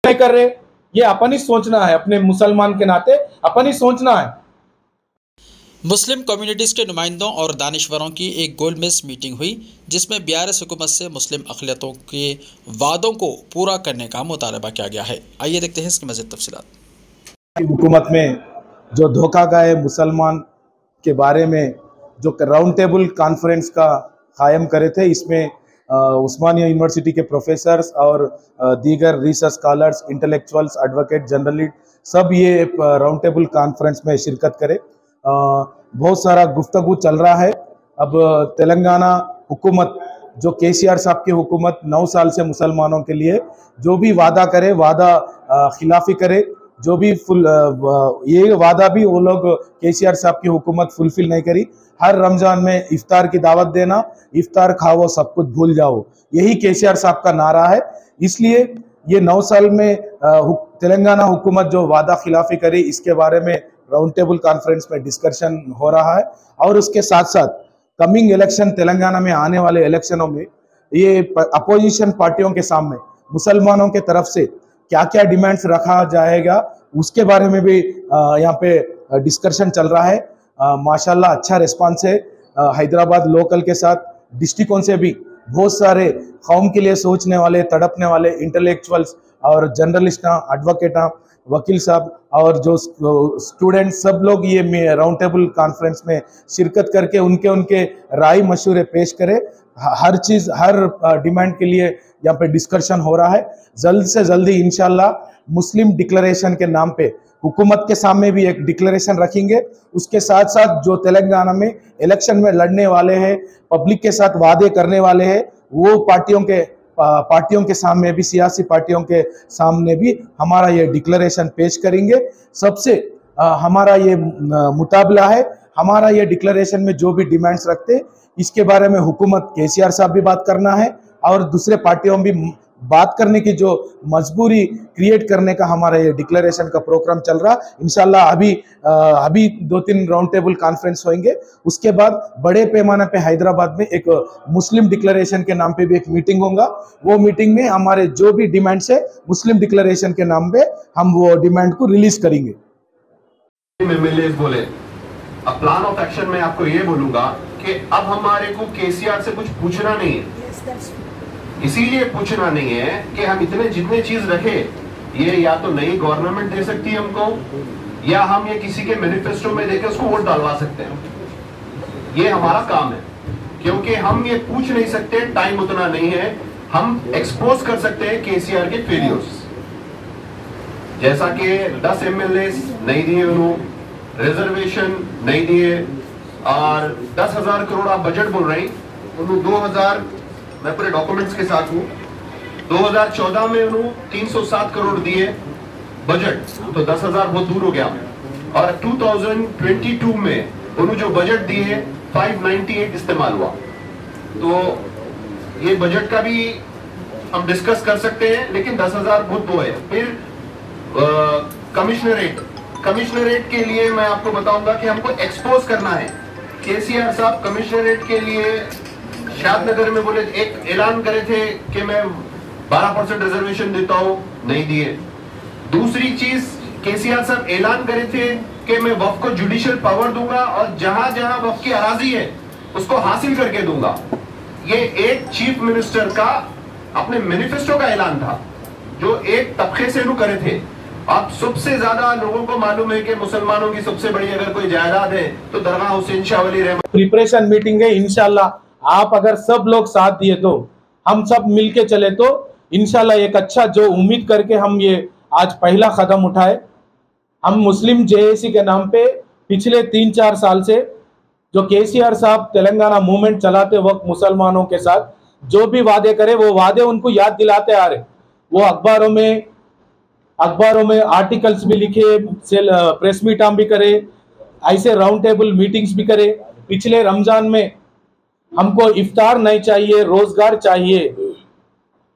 नहीं कर रहे, ये अपन ही सोचना है, अपने मुसलमान के नाते अपन ही सोचना है। मुस्लिम कम्युनिटीज़ के नुमाइंदों और दानिश्वरों की एक गोलमेज मीटिंग हुई, जिसमें BRS हुकूमत से मुस्लिम अक़लियतों के वादों को पूरा करने का मुतालबा किया गया है। आइए देखते हैं इसकी मज़ीद तफसीलात। हुकूमत में जो धोखा गए मुसलमान के बारे में जो राउंड टेबल कॉन्फ्रेंस का कायम करे थे, इसमें उस्मानिया यूनिवर्सिटी के प्रोफेसर्स और दीगर research scholars, intellectuals, advocate, journalist सब ये राउंड टेबल कॉन्फ्रेंस में शिरकत करे। बहुत सारा गुफ्तगू चल रहा है। अब तेलंगाना हुकूमत, जो KCR साहब की हुकूमत 9 साल से मुसलमानों के लिए जो भी वादा करे, वादा खिलाफी करे, जो भी ये वादा भी वो लोग KCR साहब की हुकूमत फुलफिल नहीं करी। हर रमजान में इफ्तार की दावत देना, इफ्तार खाओ सब कुछ भूल जाओ, यही KCR साहब का नारा है। इसलिए ये 9 साल में तेलंगाना हुकूमत जो वादा खिलाफी करी, इसके बारे में राउंड टेबल कॉन्फ्रेंस में डिस्कशन हो रहा है। और उसके साथ साथ कमिंग इलेक्शन, तेलंगाना में आने वाले इलेक्शनों में ये अपोजिशन पार्टियों के सामने मुसलमानों के तरफ से क्या क्या डिमांड्स रखा जाएगा, उसके बारे में भी यहाँ पे डिस्कशन चल रहा है। माशाल्लाह अच्छा रिस्पांस है। हैदराबाद लोकल के साथ डिस्ट्रिक्टों से भी बहुत सारे कौम के लिए सोचने वाले, तड़पने वाले इंटेलेक्चुअल्स और जर्नलिस्ट, एडवोकेट, वकील साहब और जो स्टूडेंट, सब लोग ये राउंड टेबल कॉन्फ्रेंस में शिरकत करके उनके राय मशवरे पेश करें। हर चीज़, हर डिमांड के लिए यहाँ पे डिस्कशन हो रहा है। जल्द से जल्दी इंशाल्लाह मुस्लिम डिक्लेरेशन के नाम पे हुकूमत के सामने भी एक डिक्लेरेशन रखेंगे। उसके साथ साथ जो तेलंगाना में इलेक्शन में लड़ने वाले हैं, पब्लिक के साथ वादे करने वाले हैं, वो पार्टियों के सामने भी, सियासी पार्टियों के सामने भी हमारा ये डिक्लेरेशन पेश करेंगे। सबसे हमारा ये मुताबिला है, हमारा ये डिक्लेरेशन में जो भी डिमांड्स रखते, इसके बारे में हुकूमत KCR साहब भी बात करना है और दूसरे पार्टियों भी बात करने की जो मजबूरी क्रिएट करने का हमारा ये डिक्लेरेशन का प्रोग्राम चल रहा। इंशाल्लाह अभी 2-3 राउंड टेबल कॉन्फ्रेंस होंगे। उसके बाद बड़े पैमाने पे हैदराबाद में एक मुस्लिम डिक्लेरेशन के नाम पे भी एक मीटिंग होगा। वो मीटिंग में हमारे जो भी डिमांड्स है मुस्लिम डिक्लेरेशन के नाम पे हम वो डिमांड को रिलीज करेंगे। बोले अब प्लान ऑफ एक्शन में आपको ये बोलूंगा कि अब हमारे को KCR से कुछ पूछना नहीं है। इसीलिए पूछना नहीं है कि हम इतने जितने चीज रखे, ये या तो नई गवर्नमेंट दे सकती है हमको, या हम ये किसी के मैनिफेस्टो में देकर उसको वोट डालवा सकते हैं। ये हमारा काम है, क्योंकि हम ये पूछ नहीं सकते, टाइम उतना नहीं है। हम एक्सपोज कर सकते हैं KCR के फेलियर्स, जैसा कि 10 MLA नहीं दिए उन्होंने, रिजर्वेशन नहीं दिए, और 10,000 करोड़ आप बजट बोल रहे हैं। उन्होंने 2000, मैं पूरे डॉक्यूमेंट्स के साथ हूं, 2014 में उन्होंने 307 करोड़ दिए बजट, तो 10,000 बहुत दूर हो गया। और 2022 में उन्होंने जो बजट दिए 598 इस्तेमाल हुआ। तो ये बजट का भी हम डिस्कस कर सकते हैं, लेकिन 10,000 बहुत दो है। फिर कमिश्नरेट के लिए मैं आपको बताऊंगा कि हमको एक्सपोज करना है। KCR साहब कमिश्नरेट के लिए शादनगर में बोले, एक ऐलान करे थे कि मैं 12% रिजर्वेशन देता हूं, नहीं दिए। दूसरी चीज KCR साहब ऐलान करे थे कि मैं वक्फ को जुडिशियल पावर दूंगा और जहां जहां वक्फ की अराजी है उसको हासिल करके दूंगा। ये एक चीफ मिनिस्टर का अपने मैनिफेस्टो का ऐलान था, जो एक तबके से करे थे। आप सबसे ज्यादा लोगों को मालूम है कि मुसलमानों की सबसे बड़ी अगर कोई जायदाद है तो दरगाह हुसैन शाह वली रहमत। प्रिपरेशन मीटिंग है, इंशाल्लाह आप अगर सब लोग साथ दिए तो, हम सब मिलके चले तो इंशाल्लाह एक अच्छा, जो उम्मीद करके हम ये आज पहला कदम उठाए। हम मुस्लिम JAC के नाम पे पिछले 3-4 साल से जो KCR साहब तेलंगाना मूवमेंट चलाते वक्त मुसलमानों के साथ जो भी वादे करे, वो वादे उनको याद दिलाते आ रहे। वो अखबारों में आर्टिकल्स भी लिखे, प्रेस मीट भी करे, ऐसे राउंड टेबल मीटिंग्स भी करे। पिछले रमजान में हमको इफ्तार नहीं चाहिए, रोजगार चाहिए,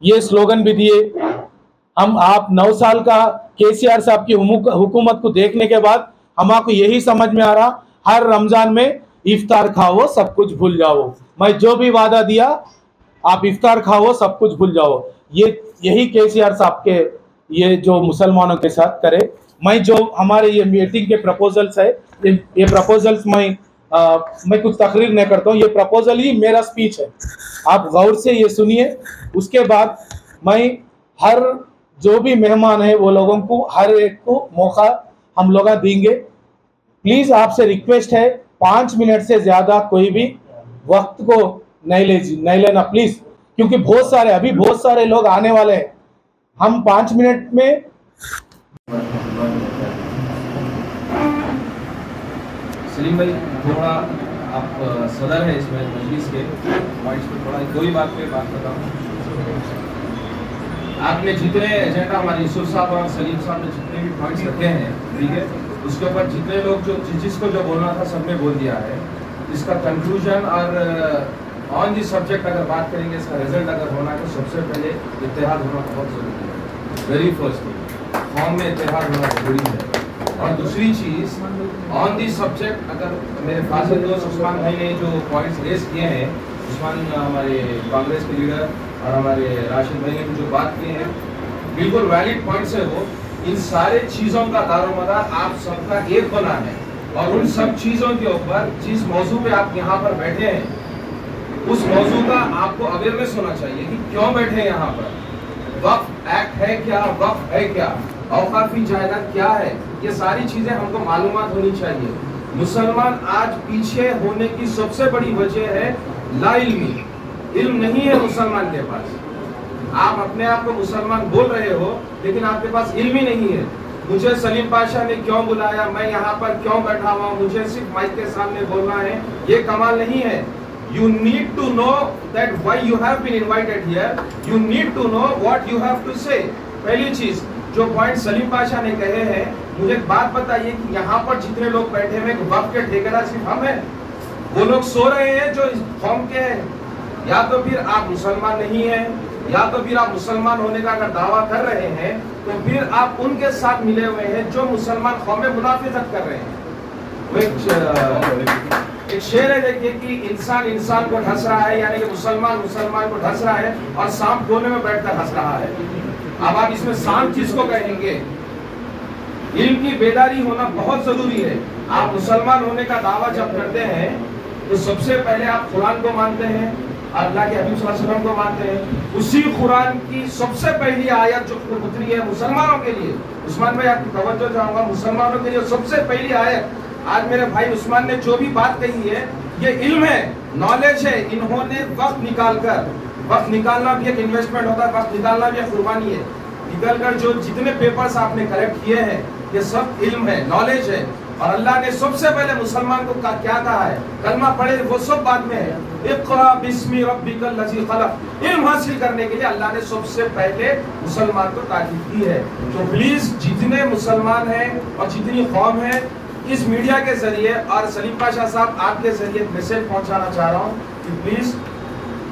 ये स्लोगन भी दिए। आप 9 साल का KCR साहब की हुकूमत को देखने के बाद हमको यही समझ में आ रहा, हर रमजान में इफ्तार खाओ सब कुछ भूल जाओ। मैं जो भी वादा दिया, आप इफ्तार खाओ सब कुछ भूल जाओ, यही KCR साहब के ये जो मुसलमानों के साथ करे। मैं जो हमारे ये मीटिंग के प्रपोजल्स है, ये प्रपोजल्स मैं कुछ तकरीर नहीं करता हूँ, ये प्रपोजल ही मेरा स्पीच है, आप गौर से ये सुनिए। उसके बाद मैं हर जो भी मेहमान है वो लोगों को हर एक को मौका हम लोग देंगे। प्लीज आपसे रिक्वेस्ट है 5 मिनट से ज्यादा कोई भी वक्त को नहीं लेना प्लीज, क्योंकि अभी बहुत सारे लोग आने वाले हैं। हम 5 मिनट में सलीम भाई थोड़ा आप सदर है इसमें मजलिस के पॉइंट्स पे थोड़ा दो ही बात पे बात करता हूँ। आपने जितने एजेंडा हमारे यूसुफ साहब और सलीम साहब ने जितने भी पॉइंट्स रखे हैं, ठीक है, उसके ऊपर जितने लोग जो जिसको जो बोलना था सबने बोल दिया है। इसका कंक्लूजन और ऑन दी सब्जेक्ट अगर बात करेंगे, इसका रिजल्ट अगर होना है तो सबसे पहले इत्तेहाद होना बहुत ज़रूरी है। वेरी फर्स्ट फॉर्म में इत्तेहाद होना जरूरी है। और दूसरी चीज़ ऑन दी सब्जेक्ट, अगर मेरे फाजिल दोस्त उस्मान भाई ने जो पॉइंट्स रेज किए हैं, उस्मान हमारे कांग्रेस के लीडर और हमारे राशिद भाई ने जो बात की है बिल्कुल वैलिड पॉइंट्स है वो। इन सारे चीज़ों का दारोमदार आप सबका एक बना है और उन सब चीज़ों के ऊपर जिस मौजू पे आप यहाँ पर बैठे हैं उस मौजू का आपको अवेयरनेस होना चाहिए कि क्यों बैठे हैं यहाँ पर। वक्फ एक्ट है क्या, वक्फ है क्या, औकाफी जायदाद क्या है, ये सारी चीजें हमको मालूमात होनी चाहिए। मुसलमान आज पीछे होने की सबसे बड़ी वजह है लाइल्मी, इल्म नहीं है मुसलमान के पास। आप अपने आप को मुसलमान बोल रहे हो लेकिन आपके पास इल्म ही नहीं है। मुझे सलीम पाशा ने क्यों बुलाया, मैं यहाँ पर क्यों बैठा हुआ, मुझे सिर्फ माइक के सामने बोलना है, ये कमाल नहीं है। You need to know that why you have been invited here. You need to know what you have to say. पहली चीज जो पॉइंट सलीम पाशा ने कहे हैं, मुझे एक बात बताइए कि यहाँ पर जितने लोग बैठे हुए वक्त के ठेकेदार सिर्फ हम हैं, वो लोग सो रहे हैं जो इस कौम के हैं। या तो फिर आप मुसलमान नहीं हैं, या तो फिर आप मुसलमान होने का अगर दावा कर रहे हैं तो फिर आप उनके साथ मिले हुए हैं जो मुसलमान कौम में मुनाफिकत कर रहे हैं। एक शेर है देखिए कि इंसान इंसान को ढस रहा है, यानी कि मुसलमान मुसलमान को ढस रहा है और सांप कोने में बैठकर हंस रहा है। अब आप इसमें सांप किसको कहेंगे? इल्म की बेदारी होना बहुत जरूरी है। आप मुसलमान होने का दावा जब करते हैं तो सबसे पहले आप कुरान को मानते हैं, अल्लाह के हबीब सल्लल्लाहु अलैहि वसल्लम को मानते हैं। उसी कुरान की सबसे पहली आयत जो उतरी है मुसलमानों के लिए, उस्मान भाई आपकी तवज्जो चाहूंगा, मुसलमानों के लिए सबसे पहली आयत, आज मेरे भाई उस्मान ने जो भी बात कही है ये इल्म है, नॉलेज है। इन्होंने वक्त निकालकर, वक्त निकालना भी एक इन्वेस्टमेंट होता है, वक्त निकालना भी एक कुर्बानी है, निकलकर जो जितने पेपर्स आपने कलेक्ट किए हैं ये सब इल्म है, नॉलेज है। और अल्लाह ने सबसे पहले मुसलमान को क्या कहा है? कलमा पढ़े वो सब बाद में है। इक़रा बिस्मि रब्बिकल लज़ी खलक़। इल्म हासिल करने के लिए अल्लाह ने सबसे पहले मुसलमान को ताकीद की है। तो प्लीज जितने मुसलमान हैं और जितनी कौम है, इस मीडिया के जरिए और सलीम पाशा साहब आपके जरिए मैसेज पहुंचाना चाह रहा हूं कि प्लीज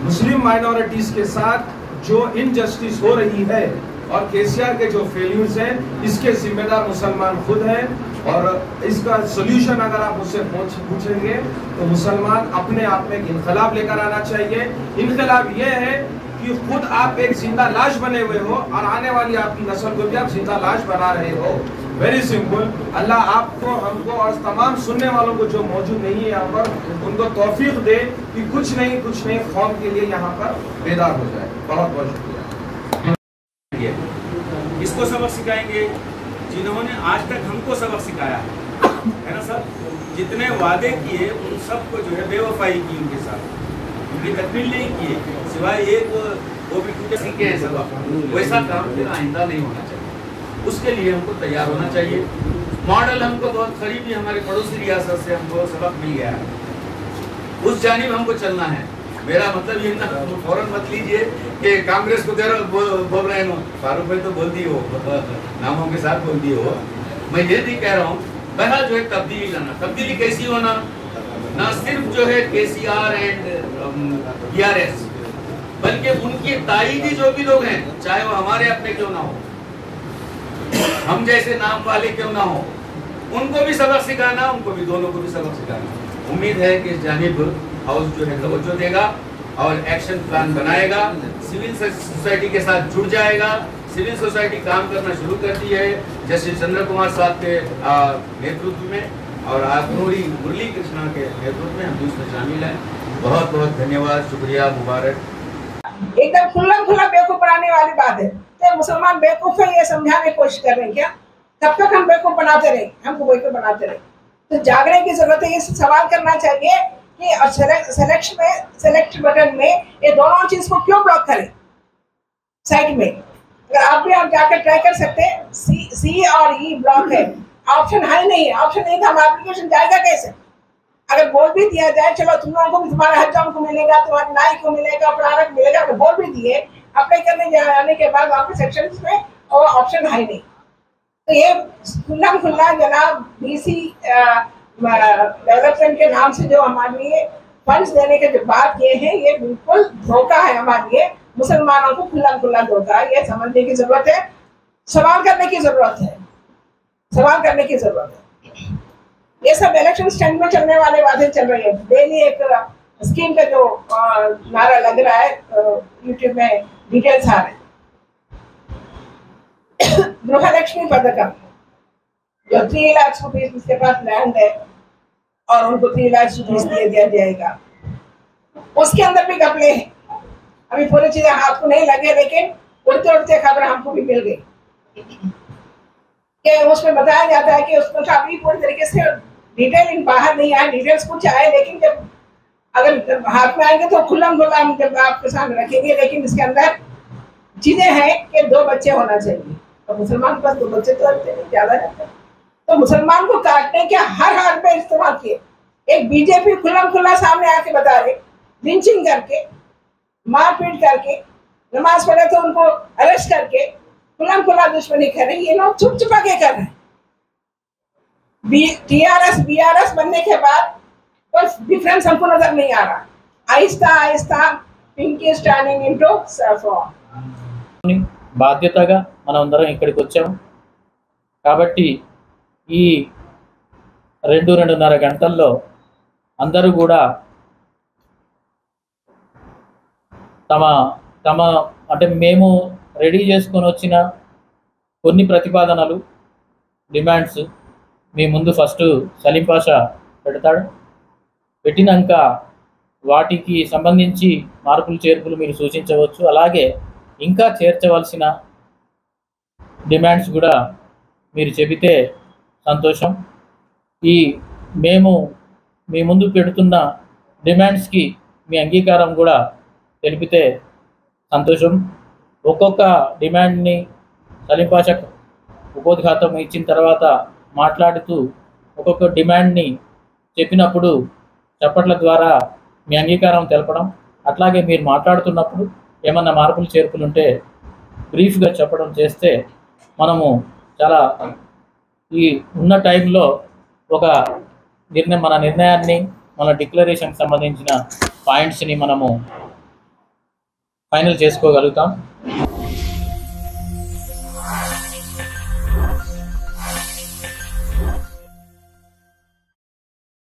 मुस्लिम माइनॉरिटीज के साथ जो इनजस्टिस हो रही है और केसीआर के जो फेल्यूर्स हैं, इसके जिम्मेदार मुसलमान खुद हैं। और इसका सोल्यूशन अगर आप मुझसे पूछेंगे तो मुसलमान अपने आप में एक इनकलाब लेकर आना चाहिए। इनकलाब ये है कि खुद आप एक जिंदा लाश बने हुए हो और आने वाली आपकी नस्ल को भी आप जिंदा लाश बना रहे हो। Very simple. अल्लाह आपको, हमको और तमाम सुनने वालों को जो मौजूद नहीं है यहाँ पर, उनको तौफीक दे कि कुछ नहीं कौम के लिए यहाँ पर बेदार हो जाए। बहुत बहुत शुक्रिया। इसको सबक सिखाएंगे जिन्होंने आज तक हमको सबक सिखाया है ना सर। जितने वादे किए उन सबको जो है बेवफाई की उनके साथ, उनकी तकमील नहीं किए, सिवाय एक वो भी टूटे सीखे हैं सबक। वैसा काम फिर आइंदा नहीं होना चाहिए, उसके लिए हमको तैयार होना चाहिए। मॉडल हमको बहुत करीबी हमारे पड़ोसी रियासत से हमको सबक मिल गया है, उस जानिब हमको चलना है। मेरा मतलब ये ना फौरन मत लीजिए कि कांग्रेस को बोल रहे हैं, फारूक भाई तो बोल दिए हो, नामों के साथ बोल दिए हो। मैं ये नहीं कह रहा हूँ, बहरहाल जो है तब्दीली लाना। तब्दीली कैसी होना? ना सिर्फ जो है केसीआर एंड टीआरएस, बल्कि उनकी ताईदी जो भी लोग हैं, चाहे वो हमारे अपने क्यों ना हो, हम जैसे नाम वाले क्यों ना हो, उनको भी सबक सिखाना, उनको भी, दोनों को भी सबक सिखाना। उम्मीद है कि इस जानिब हाउस जो है तवज्जो देगा और एक्शन प्लान बनाएगा, सिविल सोसाइटी के साथ जुड़ जाएगा, सिविल सोसाइटी काम करना शुरू कर दी है जस्टिस चंद्र कुमार साहब के नेतृत्व में और अग्नोरी मुरली कृष्णा के नेतृत्व में हम भी उसमें शामिल हैं। बहुत बहुत धन्यवाद, शुक्रिया, मुबारक। एकदम खुला बेवकूफ बनाने वाली बात है। तो मुसलमान बेवकूफ है ये समझाने की कोशिश कर रहे हैं क्या? तब तक हम बेवकूफ बनाते रहे, हमको बेवकूफ बनाते रहे। तो जागने की जरूरत है। ये सवाल करना चाहिए कि सेलेक्ट बटन में ये दोनों चीज को क्यों ब्लॉक करें साइड में। अगर आप जाकर ट्राई कर सकते हैं, सी और ई ब्लॉक है, ऑप्शन है नहीं, ऑप्शन नहीं तो हम एप्लीकेशन जाएगा कैसे? अगर बोल भी दिया जाए चलो तुम लोगों को भी तुम्हारे हजाम को मिलेगा, तुम्हारे नाई को मिलेगा, प्रारक मिलेगा, अगर बोल भी दिए अप्लाई करने जाने के बाद वहाँ पे सेक्शन में और ऑप्शन है नहीं। तो ये खुला जनाब बीसी डेवलपमेंट के नाम से जो हमारे लिए फंड्स देने के जो बात ये है, ये बिल्कुल धोखा है हमारे लिए। मुसलमानों को खुला धोखा है, ये समझने की जरूरत है, सवाल करने की जरूरत है, सवाल करने की जरूरत है। ये सब इलेक्शन स्टैंड में चलने वाले बातें चल रही है। डेली एक स्कीम का जो नारा लग रहा है, यूट्यूब में डिटेल्स आ रहे हैं। गृहलक्ष्मी पथकम जो 3 लाख रुपीज जिसके पास लैंड है और उनको 3 लाख रुपीज दिया जाएगा, उसके अंदर भी घपले हैं। अभी पूरी चीजें हाथ को नहीं लगे, लेकिन उड़ते उड़ते खबर हमको भी मिल गई कि उसमें बताया जाता है कि उसको अभी पूरी तरीके से डिटेल बाहर नहीं आए, डिटेल्स कुछ आए, लेकिन जब अगर हाथ में आएंगे तो खुला हम जब आपके सामने रखेंगे। लेकिन इसके अंदर चीजें हैं कि 2 बच्चे होना चाहिए, तो मुसलमान के पास 2 बच्चे तो ज्यादा रहते हैं। तो मुसलमान को काटने के हर हाल पे इस्तेमाल किए। एक बीजेपी खुला सामने आके बता रहे, लिंचिंग करके, मारपीट करके, नमाज पढ़े तो उनको अरेस्ट करके खुला दुश्मनी कर रहे। ये लोग छुपा के कर रहे हैं। टीआरएस बीआरएस बनने के बाद कोई डिफरेंस हमको नजर नहीं आ रहा। आहिस्ता पिंकी टर्निंग इनटू सैफ्रॉन। బాధ్యతగా మనం అందరం ఇక్కడికి వచ్చాము కాబట్టి ఈ 2-2.5 గంటల్లో అందరూ కూడా తమ అంటే మేము రెడీ చేసుకొని వచ్చిన కొన్ని ప్రతిపాదనలు, డిమాండ్స్ మీ ముందు ఫస్ట్ సలీం పాషా పెడతాడు. పెట్టినాక వాటికి సంబంధించి మార్పులు చేర్పులు మీరు సూచించవచ్చు. అలాగే ఇంకా చేర్చవలసిన డిమాండ్స్ కూడా మీరు చెబితే సంతోషం. మేము మీ ముందు పెడుతున్న డిమాండ్స్కి మీ అంగీకారం కూడా తెలిపితే సంతోషం. ఒక్కొక్క డిమాండ్ని సలీం పాషా ఉపోద్ఘాతం ఇచ్చిన తర్వాత మాట్లాడుతూ ఒక్కొక్క డిమాండ్ని చెప్పినప్పుడు చప్పట్ల ద్వారా మీ అంగీకారం తెలపడం, అట్లాగే మీరు మాట్లాడుతున్నప్పుడు ఏమన్నా మార్పులు చేర్పులు ఉంటే బ్రీఫ్గా చెప్పడం చేస్తే మనము చాలా ఈ ఉన్న టైంలో ఒక మన నిర్ణయాన్ని, మన డిక్లరేషన్కి సంబంధించిన పాయింట్స్ని మనము ఫైనల్ చేసుకోగలుగుతాం.